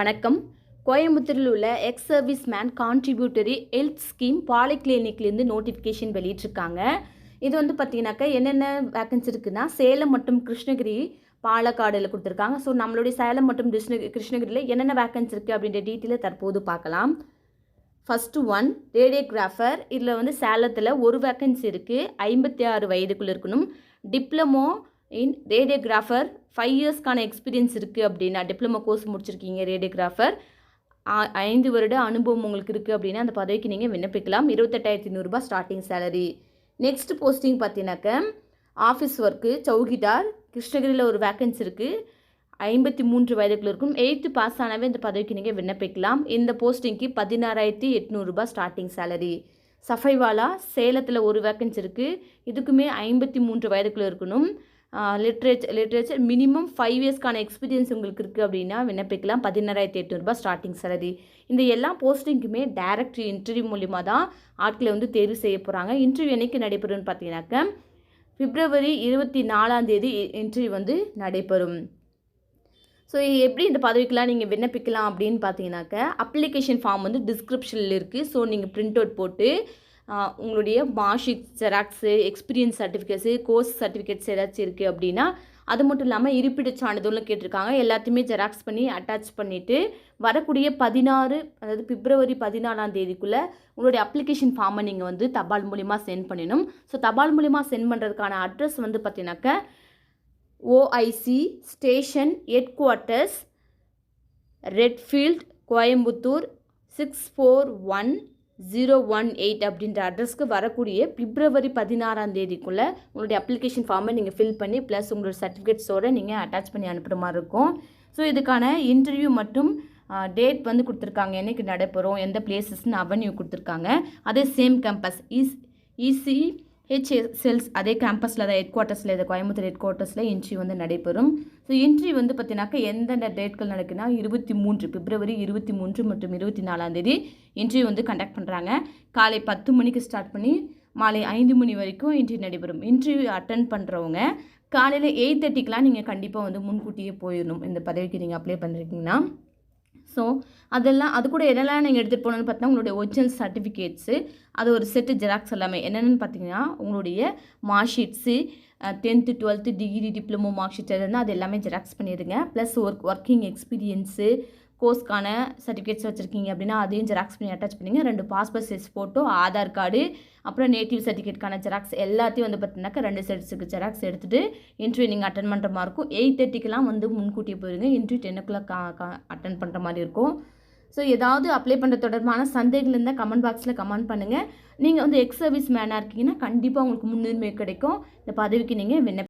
வணக்கம். கோயம்புத்தூரில் உள்ள ex service man contributory health scheme பாலிகிளினிக்லேருந்து நோட்டிஃபிகேஷன் வெளியிட்டிருக்காங்க. இது வந்து பார்த்தீங்கன்னாக்கா என்னென்ன வேக்கன்சி இருக்குன்னா சேலம் மற்றும் கிருஷ்ணகிரி பாலக்காடில் கொடுத்துருக்காங்க. ஸோ நம்மளுடைய சேலம் மற்றும் கிருஷ்ணகிரியில் என்னென்ன வேக்கன்சி இருக்குது அப்படின்ற டீட்டெயிலை தற்போது பார்க்கலாம். First one radiographer. இதில் வந்து சேலத்தில் ஒரு வேக்கன்சி இருக்குது. 56 வயதுக்குள்ளே இருக்கணும். டிப்ளமோ இன் ரேடியோகிராஃபர் 5 இயர்ஸ்க்கான எக்ஸ்பீரியன்ஸ் இருக்குது அப்படின்னா டிப்ளமோ கோர்ஸ் முடிச்சிருக்கீங்க ரேடியோகிராஃபர் 5 வருட அனுபவம் உங்களுக்கு இருக்குது அப்படின்னா அந்த பதவிக்கு நீங்கள் விண்ணப்பிக்கலாம். 28,500 ஸ்டார்டிங் சேலரி. நெக்ஸ்ட் போஸ்டிங் பார்த்தீங்கன்னாக்க ஆஃபீஸ் ஒர்க்கு சௌகிதார். கிருஷ்ணகிரியில் ஒரு வேக்கன்சி இருக்குது. 53 வயதுக்குள்ள இருக்கும். 8th பாஸ் ஆனவே இந்த பதவிக்கு நீங்கள் விண்ணப்பிக்கலாம். இந்த போஸ்டிங்க்கு 16,800 ஸ்டார்டிங் சேலரி. சஃபைவாலா சேலத்தில் ஒரு வேக்கன்சி இருக்குது. இதுக்குமே 53 வயதுக்குள்ளே இருக்கணும். லிட்ரேச்சர் மினிமம் 5 இயர்ஸ்க்கான எக்ஸ்பீரியன்ஸ் உங்களுக்கு இருக்குது அப்படின்னா விண்ணப்பிக்கலாம். 16,800 ஸ்டார்டிங் சேலரி. இந்த எல்லா போஸ்டிங்க்குமே டைரக்ட் இன்டர்வியூ மூலிமா தான் ஆட்களை வந்து தேர்வு செய்ய போகிறாங்க. இன்டர்வியூ என்னைக்கு நடைபெறும்னு பார்த்தீங்கன்னாக்க பிப்ரவரி 24 இன்டர்வியூ வந்து நடைபெறும். ஸோ எப்படி இந்த பதவிக்கெலாம் நீங்கள் விண்ணப்பிக்கலாம் அப்படின்னு பார்த்தீங்கன்னாக்க அப்ளிகேஷன் ஃபார்ம் வந்து டிஸ்கிரிப்ஷனில் இருக்குது. ஸோ நீங்கள் பிரிண்ட் அவுட் போட்டு உங்களுடைய marksheet xerox experience certificates course certificates ஏதாச்சும் இருக்குது அப்படின்னா அது மட்டும் இல்லாமல் இருப்பிடச் சான்றிதழும் கேட்டிருக்காங்க. எல்லாத்தையுமே ஜெராக்ஸ் பண்ணி அட்டாச் பண்ணிவிட்டு வரக்கூடிய 16 அதாவது பிப்ரவரி 14 உங்களுடைய அப்ளிகேஷன் ஃபார்மை நீங்கள் வந்து தபால் மூலிமா சென்ட் பண்ணிடணும். ஸோ தபால் மூலிமா சென்ட் பண்ணுறதுக்கான அட்ரஸ் வந்து பார்த்தீங்கன்னாக்க OIC station head quarters Redfield Coimbatore 641018 அப்படின்ற அட்ரஸ்க்கு வரக்கூடிய பிப்ரவரி 16 உங்களுடைய அப்ளிகேஷன் ஃபார்மை நீங்கள் ஃபில் பண்ணி ப்ளஸ் உங்களோட சர்டிஃபிகேட்ஸோடு நீங்கள் அட்டாச் பண்ணி அனுப்புகிற மாதிரி இருக்கும். ஸோ இதுக்கான இன்டர்வியூ மற்றும் டேட் வந்து கொடுத்துருக்காங்க. என்றைக்கு நடைபெறும், எந்த பிளேசஸ்ன்னு அவென்யூ கொடுத்துருக்காங்க. அதே சேம் கேம்பஸ் ECHSLS அதே கேம்பஸில் தான் ஹெட் குவார்ட்டர்ஸில் இது கோயம்புத்தூர் ஹெட் குவார்ட்டர்ஸில் இன்டர்வியூ வந்து நடைபெறும். ஸோ இன்டர்வியூ வந்து பார்த்தீங்கன்னாக்கா எந்தெந்த டேட்கள் நடக்குன்னா பிப்ரவரி 23 மற்றும் 24 இன்டர்வியூ வந்து கண்டக்ட் பண்ணுறாங்க. காலை 10 மணிக்கு ஸ்டார்ட் பண்ணி மாலை 5 மணி வரைக்கும் இன்டர்வியூ நடைபெறும். இன்டர்வியூ அட்டன் பண்ணுறவங்க காலையில் 8:30 நீங்கள் கண்டிப்பாக வந்து முன்கூட்டியே போயிடணும். இந்த பதவிக்கு நீங்கள் அப்ளை பண்ணுறீங்கன்னா ஸோ அது கூட என்னெல்லாம் நீங்கள் எடுத்துகிட்டு போகணுன்னு பார்த்தீங்கன்னா உங்களுடைய ஒரிஜினல் சர்டிஃபிகேட்ஸு அது ஒரு செட்டு ஜெராக்ஸ் எல்லாமே என்னென்னு பார்த்தீங்கன்னா உங்களுடைய மார்க்ஷீட்ஸு 10th 12th degree diploma mark sheet எதுனா அது எல்லாமே ஜெராக்ஸ் பண்ணிடுங்க. ப்ளஸ் ஒர்க்கிங் எக்ஸ்பீரியன்ஸு கோர்ஸ்க்கான சர்டிஃபிகேட்ஸ் வச்சுருக்கீங்க அப்படின்னா அதையும் ஜெராக்ஸ் பண்ணி அட்டாச் பண்ணிங்க. 2 passport size photo, Aadhaar card, அப்புறம் நேட்டிவ் சர்டிஃபிகேட்கான ஜெராக்ஸ் எல்லாத்தையும் வந்து பார்த்தீங்கன்னாக்கா 2 செட்ஸுக்கு ஜெராக்ஸ் எடுத்துகிட்டு இன்டர்வியூ நீங்கள் அட்டன் பண்ணுற மாதிரி இருக்கும். 8:30 வந்து முன்கூட்டியே போயிருங்க. இன்டர்வியூ 10 o'clock அட்டன் பண்ணுற மாதிரி இருக்கும். ஸோ ஏதாவது அப்ளை பண்ணுற தொடர்பான சந்தேகங்கள் இருந்தால் கமெண்ட் பாக்ஸில் கமெண்ட் பண்ணுங்கள். நீங்கள் வந்து எக்ஸ் சர்வீஸ் மேனாக இருக்கீங்கன்னா கண்டிப்பாக உங்களுக்கு முன்னுரிமை கிடைக்கும். இந்த பதவிக்கு நீங்கள் விண்ணப்ப